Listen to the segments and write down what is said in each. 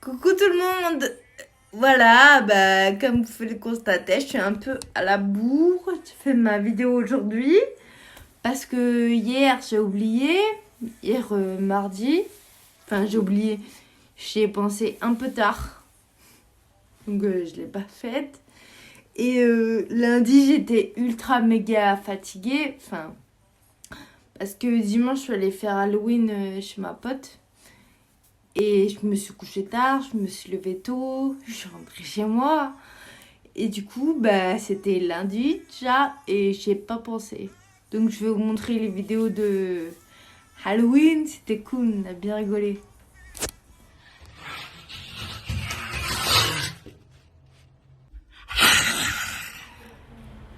Coucou tout le monde. Voilà, comme vous pouvez le constater, je suis un peu à la bourre. Je fais ma vidéo aujourd'hui parce que hier j'ai oublié, mardi, enfin j'ai oublié, j'y ai pensé un peu tard, donc je l'ai pas faite. Et lundi j'étais ultra méga fatiguée, enfin parce que dimanche je suis allée faire Halloween chez ma pote. Et je me suis couchée tard, je me suis levée tôt, je suis rentrée chez moi. Et du coup, c'était lundi déjà et j'ai pas pensé. Donc je vais vous montrer les vidéos de Halloween, c'était cool, on a bien rigolé.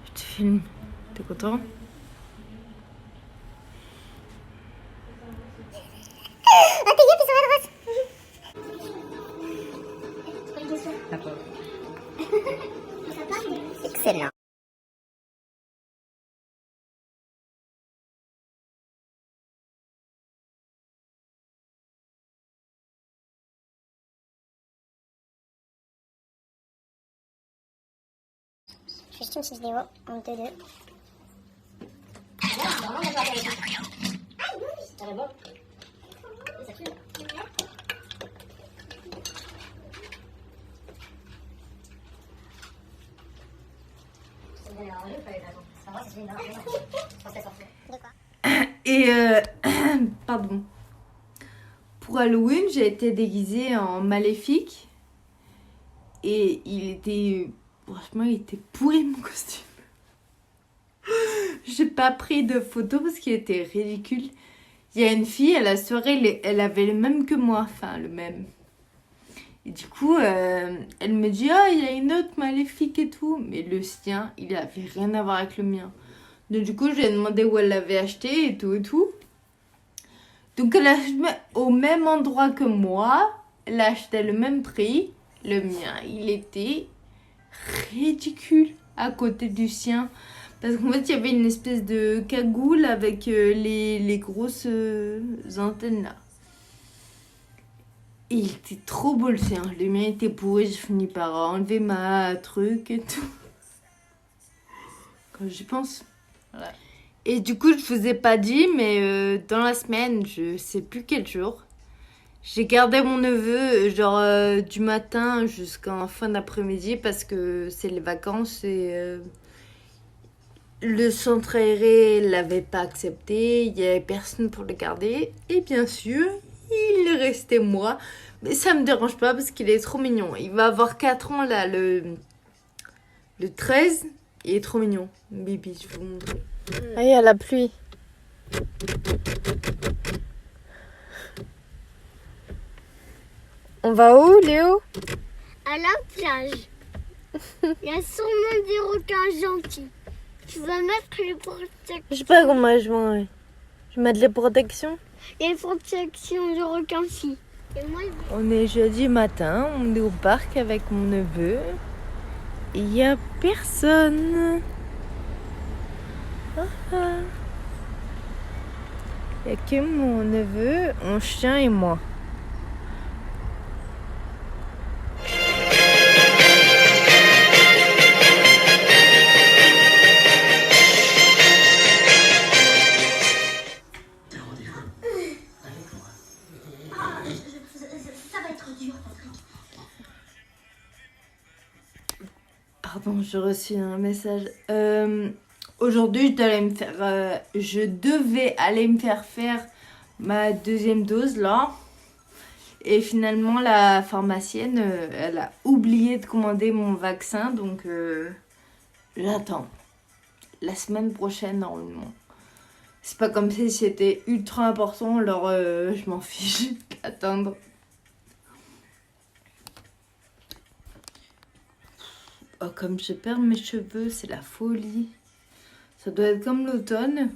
Je te filme, t'es content? Excellent. Je fais juste une petite vidéo en 2-2. Et pardon. Pour Halloween, j'ai été déguisée en maléfique. Et franchement, il était pourri mon costume. J'ai pas pris de photos parce qu'il était ridicule. Il y a une fille à la soirée, elle avait le même que moi, enfin le même. Et du coup, elle me dit, oh, il y a une autre maléfique et tout. Mais le sien, il avait rien à voir avec le mien. Donc du coup, je lui ai demandé où elle l'avait acheté et tout et tout. Donc elle a acheté au même endroit que moi. Elle a acheté le même prix. Le mien, il était ridicule à côté du sien. Parce qu'en fait, il y avait une espèce de cagoule avec les grosses antennes là. Et il était trop beau le sien. Le mien était pourri, j'ai fini par enlever ma truc et tout. Quand j'y pense. Voilà. Et du coup, je vous ai pas dit, mais dans la semaine, je sais plus quel jour, j'ai gardé mon neveu du matin jusqu'en fin d'après-midi parce que c'est les vacances et le centre aéré l'avait pas accepté, il y avait personne pour le garder et bien sûr, il est resté moi. Mais ça me dérange pas parce qu'il est trop mignon. Il va avoir 4 ans là, le 13. Il est trop mignon. Bibi, je vais vous montrer. Ah, il y a la pluie. On va où, Léo? À la plage. Il y a sûrement des requins gentils. Tu vas mettre les protections. Je sais pas comment je vais. Je vais mettre les protections. Les protections de requins aussi. Et moi, On est jeudi matin, on est au parc avec mon neveu. Il y a personne. Il y a que mon neveu, mon chien et moi. ça va être dur, Patrick. Pardon, j'ai reçu un message. Aujourd'hui, je devais aller me faire faire ma deuxième dose là. Et finalement, la pharmacienne, elle a oublié de commander mon vaccin. Donc, j'attends. La semaine prochaine, normalement. C'est pas comme si c'était ultra important. Alors, je m'en fiche d'attendre. Oh, comme je perds mes cheveux, c'est la folie. Ça doit être comme l'automne.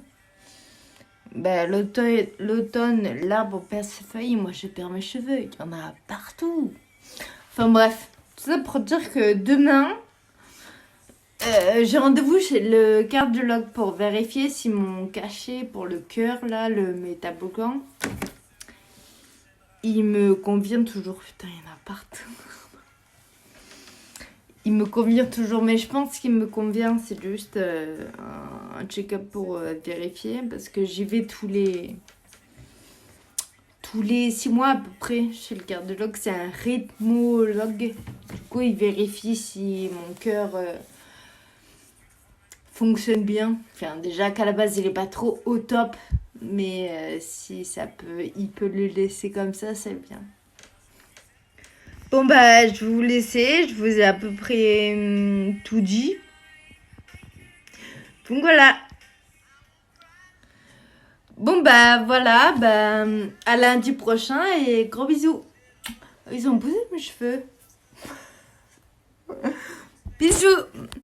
L'automne, l'arbre perd ses feuilles, moi je perds mes cheveux. Il y en a partout. Enfin bref, tout ça pour dire que demain, j'ai rendez-vous chez le cardiologue pour vérifier si mon cachet pour le cœur, là, le métabloquant, il me convient toujours. Putain, il y en a partout. Il me convient toujours, mais je pense qu'il me convient, c'est juste un check-up pour vérifier, parce que j'y vais tous les 6 mois à peu près chez le cardiologue. C'est un rythmologue. Du coup, il vérifie si mon cœur fonctionne bien. Enfin, déjà qu'à la base, il est pas trop au top, mais si il peut le laisser comme ça, c'est bien. Bon bah, je vais vous laisser. Je vous ai à peu près tout dit. Donc voilà. Bon bah voilà, bah, à lundi prochain et gros bisous. Ils ont bougé mes cheveux. Bisous.